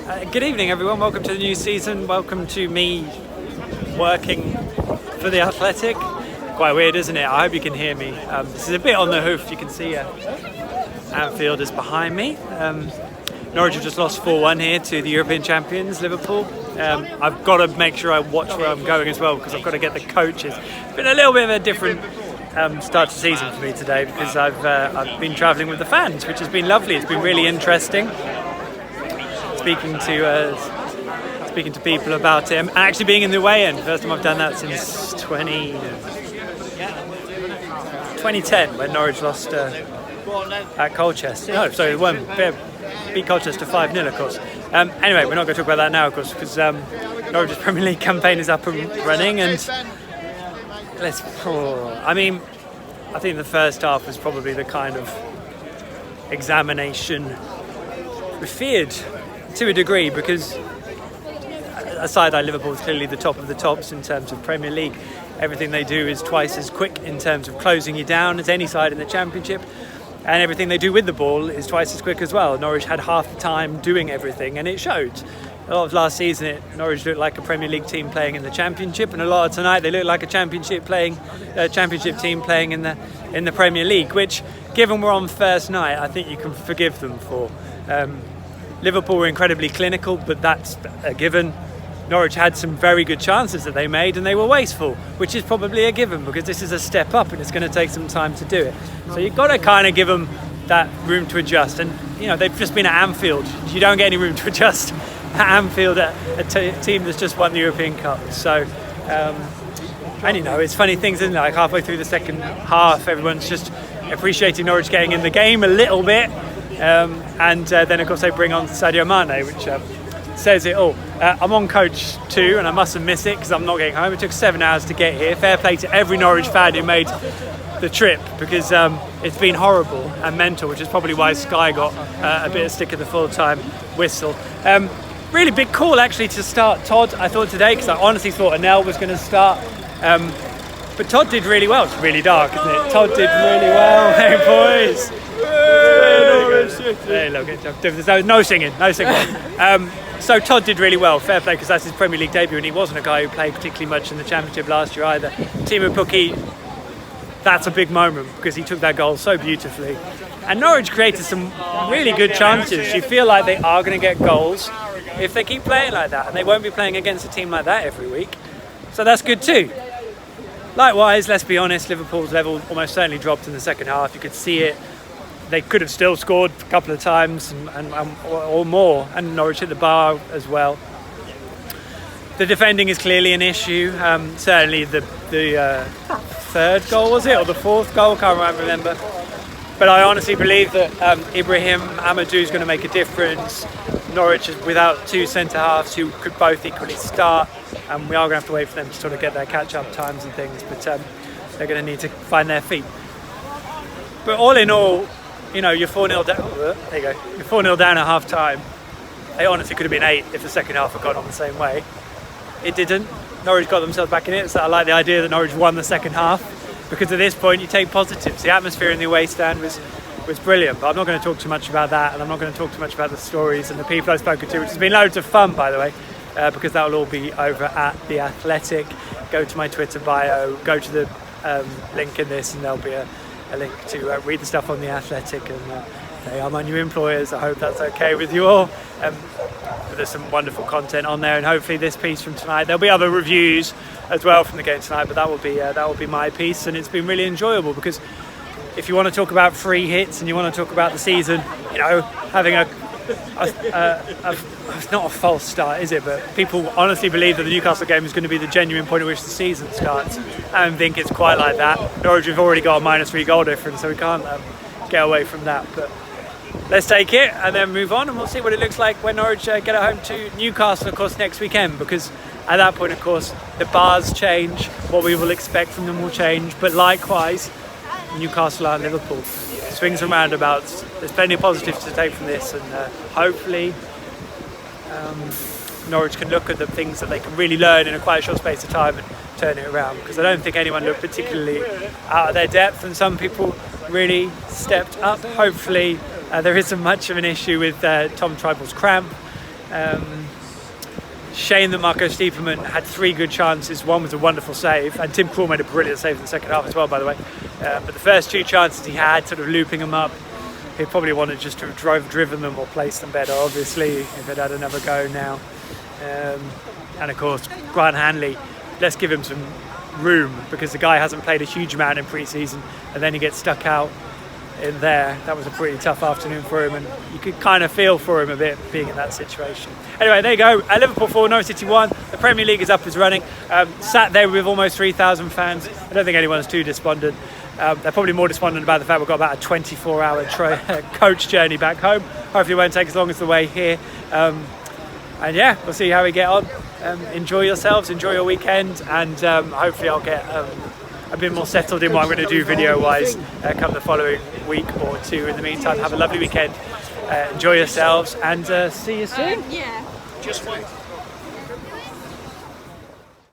Good evening, everyone. Welcome to the new season. Welcome to me working for the Athletic. Quite weird, isn't it? I hope you can hear me. This is a bit on the hoof. You can see Anfield is behind me. Norwich have just lost 4-1 here to the European champions, Liverpool. I've got to make sure I watch where I'm going as well because I've got to get the coaches. It's been a little bit of a different start to season for me today because I've been travelling with the fans, which has been lovely. It's been really interesting. Speaking to people about it and actually being in the weigh-in. First time I've done that since 2010 when Norwich lost at Colchester. No, sorry, it won. Beat Colchester 5-0, of course. Anyway, we're not going to talk about that now, of course, because Norwich's Premier League campaign is up and running. And I think the first half was probably the kind of examination we feared to a degree, because a side like Liverpool is clearly the top of the tops in terms of Premier League. Everything they do is twice as quick in terms of closing you down as any side in the Championship, and everything they do with the ball is twice as quick as well. Norwich had half the time doing everything, and it showed. A lot of last season, Norwich looked like a Premier League team playing in the Championship, and a lot of tonight they look like a Championship team playing in the Premier League. Which, given we're on first night, I think you can forgive them for. Liverpool were incredibly clinical, but that's a given. Norwich had some very good chances that they made and they were wasteful, which is probably a given because this is a step up and it's going to take some time to do it. So you've got to kind of give them that room to adjust. And, they've just been at Anfield. You don't get any room to adjust at Anfield at a team that's just won the European Cup. So, it's funny things, isn't it? Like halfway through the second half, everyone's just appreciating Norwich getting in the game a little bit. And then, of course, they bring on Sadio Mane, which says it all. I'm on coach 2, and I mustn't miss it because I'm not getting home. It took 7 hours to get here. Fair play to every Norwich fan who made the trip because it's been horrible and mental, which is probably why Sky got a bit of stick at the full-time whistle. Really big call, actually, to start Todd, I thought, today, because I honestly thought Anel was going to start. But Todd did really well. It's really dark, isn't it? Todd did really well. Hey, boys. Hey, look, there's no singing. So Todd did really well, fair play, because that's his Premier League debut, and he wasn't a guy who played particularly much in the Championship last year either. Timo Pukki, that's a big moment because he took that goal so beautifully. And Norwich created some really good chances. You feel like they are going to get goals if they keep playing like that, and they won't be playing against a team like that every week. So that's good too. Likewise, let's be honest, Liverpool's level almost certainly dropped in the second half. You could see it. They could have still scored a couple of times or more, and Norwich hit the bar as well. The defending is clearly an issue. Certainly the third goal, was it, or the fourth goal? Can't remember. But I honestly believe that Ibrahim Amadou is going to make a difference. Norwich is without two centre halves who could both equally start, and we are going to have to wait for them to sort of get their catch-up times and things. But they're going to need to find their feet. But all in all, you're 4-0 down. There you go. You're 4-0 down at half time. It honestly could have been 8 if the second half had gone on the same way. It didn't. Norwich got themselves back in it. So I like the idea that Norwich won the second half because at this point you take positives. The atmosphere in the away stand was brilliant. But I'm not going to talk too much about that, and I'm not going to talk too much about the stories and the people I've spoken to, which has been loads of fun, by the way, because that will all be over at The Athletic. Go to my Twitter bio, go to the link in this, and there'll be a link to read the stuff on The Athletic, and they are my new employers. I hope that's okay with you all. But there's some wonderful content on there, and hopefully this piece from tonight, there'll be other reviews as well from the game tonight, but that will be my piece, and it's been really enjoyable because if you want to talk about free hits and you want to talk about the season, having it's not a false start, is it? But people honestly believe that the Newcastle game is going to be the genuine point at which the season starts. I don't think it's quite like that. Norwich have already got a -3 goal difference, so we can't get away from that. But let's take it and then move on, and we'll see what it looks like when Norwich get at home to Newcastle, of course, next weekend. Because at that point, of course, the bars change. What we will expect from them will change. But likewise, Newcastle and Liverpool. Swings and roundabouts. There's plenty of positives to take from this, and hopefully Norwich can look at the things that they can really learn in a quite short space of time and turn it around, because I don't think anyone looked particularly out of their depth, and some people really stepped up. Hopefully there isn't much of an issue with Tom Triball's cramp. Shame that Marco Stiepermann had 3 good chances. One was a wonderful save, and Tim Krul made a brilliant save in the second half as well, by the way. But the first 2 chances he had, sort of looping them up, he probably wanted just to have driven them or placed them better, obviously, if they'd had another go now. And of course, Grant Hanley, let's give him some room, because the guy hasn't played a huge amount in pre-season, and then he gets stuck out in there. That was a pretty tough afternoon for him, and you could kind of feel for him a bit being in that situation. Anyway, there you go. Liverpool 4, Norwich City 1. The Premier League is up and running. Sat there with almost 3,000 fans. I don't think anyone's too despondent. They're probably more despondent about the fact we've got about a 24-hour coach journey back home. Hopefully it won't take as long as the way here. And yeah, we'll see how we get on. Enjoy yourselves, enjoy your weekend, and hopefully I'll get a bit more settled in what I'm going to do video-wise come the following week or 2. In the meantime, have a lovely weekend, enjoy yourselves, and see you soon. Yeah. Just wait.